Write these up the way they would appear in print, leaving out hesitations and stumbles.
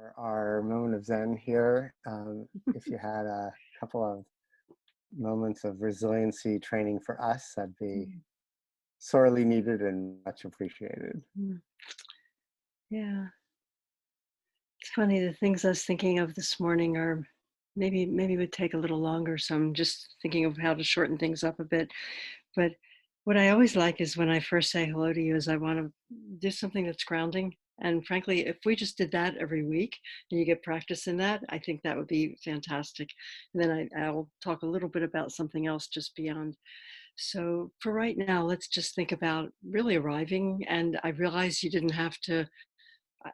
for our moment of Zen here. If you had a couple of moments of resiliency training for us, that'd be sorely needed and much appreciated. Mm. Yeah, it's funny. The things I was thinking of this morning are maybe would take a little longer. So I'm just thinking of how to shorten things up a bit. But what I always like is when I first say hello to you, is I want to do something that's grounding. And frankly, if we just did that every week and you get practice in that, I think that would be fantastic. And then I'll talk a little bit about something else just beyond. So for right now, let's just think about really arriving. And I realize you didn't have to,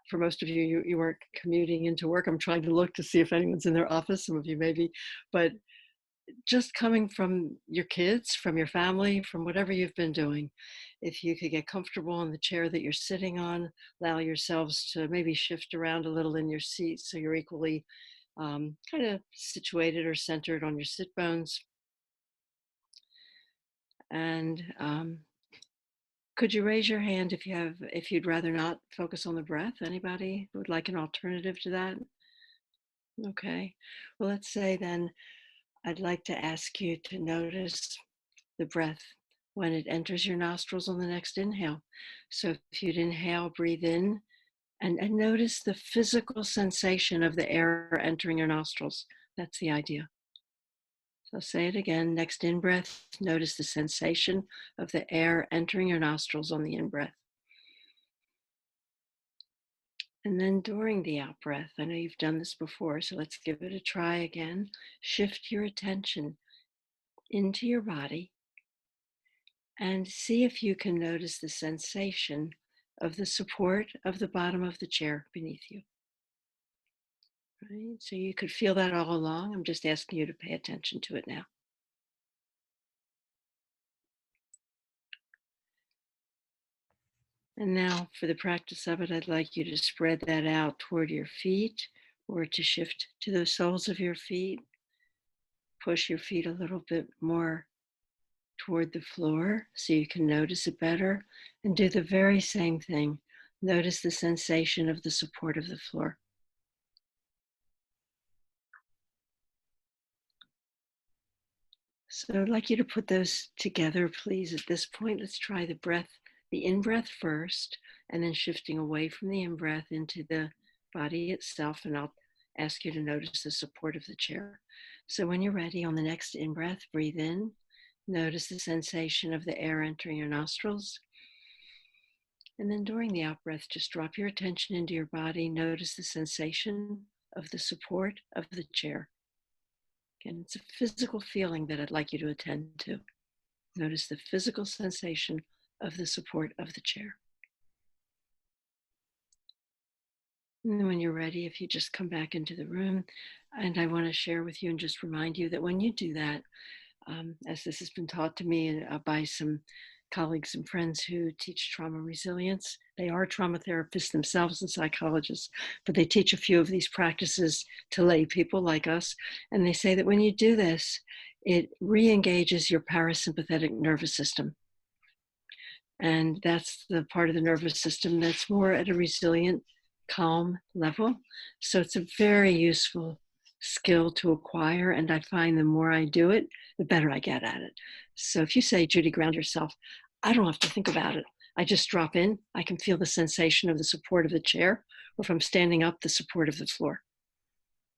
for most of you, you weren't commuting into work. I'm trying to look to see if anyone's in their office, some of you maybe, but just coming from your kids, from your family, from whatever you've been doing, if you could get comfortable in the chair that you're sitting on, allow yourselves to maybe shift around a little in your seat so you're equally kind of situated or centered on your sit bones. And could you raise your hand if you'd rather not focus on the breath? Anybody who would like an alternative to that? Okay. Well, let's say then I'd like to ask you to notice the breath when it enters your nostrils on the next inhale. So if you'd inhale, breathe in and notice the physical sensation of the air entering your nostrils. That's the idea. So say it again. Next in breath, notice the sensation of the air entering your nostrils on the in breath. And then during the out breath, I know you've done this before, so let's give it a try again. Shift your attention into your body and see if you can notice the sensation of the support of the bottom of the chair beneath you. Right? So you could feel that all along. I'm just asking you to pay attention to it now. And now for the practice of it, I'd like you to spread that out toward your feet or to shift to the soles of your feet. Push your feet a little bit more toward the floor so you can notice it better, and do the very same thing. Notice the sensation of the support of the floor. So I'd like you to put those together, please. At this point, let's try the in-breath first, and then shifting away from the in-breath into the body itself, and I'll ask you to notice the support of the chair. So when you're ready, on the next in-breath, breathe in. Notice the sensation of the air entering your nostrils. And then during the out breath, just drop your attention into your body. Notice the sensation of the support of the chair. Again, it's a physical feeling that I'd like you to attend to. Notice the physical sensation of the support of the chair. And then when you're ready, if you just come back into the room, and I want to share with you and just remind you that when you do that, as this has been taught to me by some colleagues and friends who teach trauma resilience. They are trauma therapists themselves and psychologists, but they teach a few of these practices to lay people like us. And they say that when you do this, it re-engages your parasympathetic nervous system. And that's the part of the nervous system that's more at a resilient, calm level. So it's a very useful skill to acquire. And I find the more I do it, the better I get at it. So if you say, Judy, ground yourself, I don't have to think about it. I just drop in. I can feel the sensation of the support of the chair, or if I'm standing up, the support of the floor.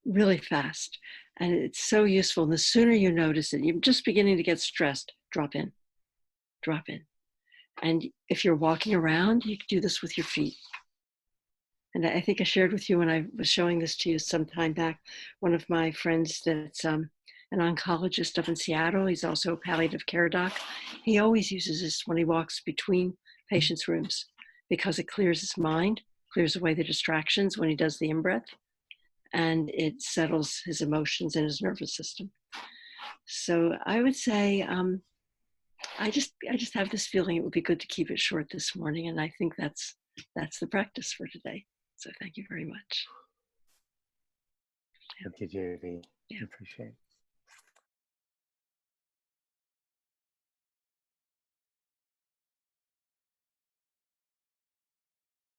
Really fast. And it's so useful. And the sooner you notice it, you're just beginning to get stressed, drop in, drop in. And if you're walking around, you can do this with your feet. And I think I shared with you when I was showing this to you some time back, one of my friends that's an oncologist up in Seattle. He's also a palliative care doc. He always uses this when he walks between patients' rooms because it clears his mind, clears away the distractions when he does the in-breath, and it settles his emotions and his nervous system. So I would say, I just have this feeling it would be good to keep it short this morning, and I think that's the practice for today. So thank you very much. Thank you, Judy. Yeah. Appreciate it.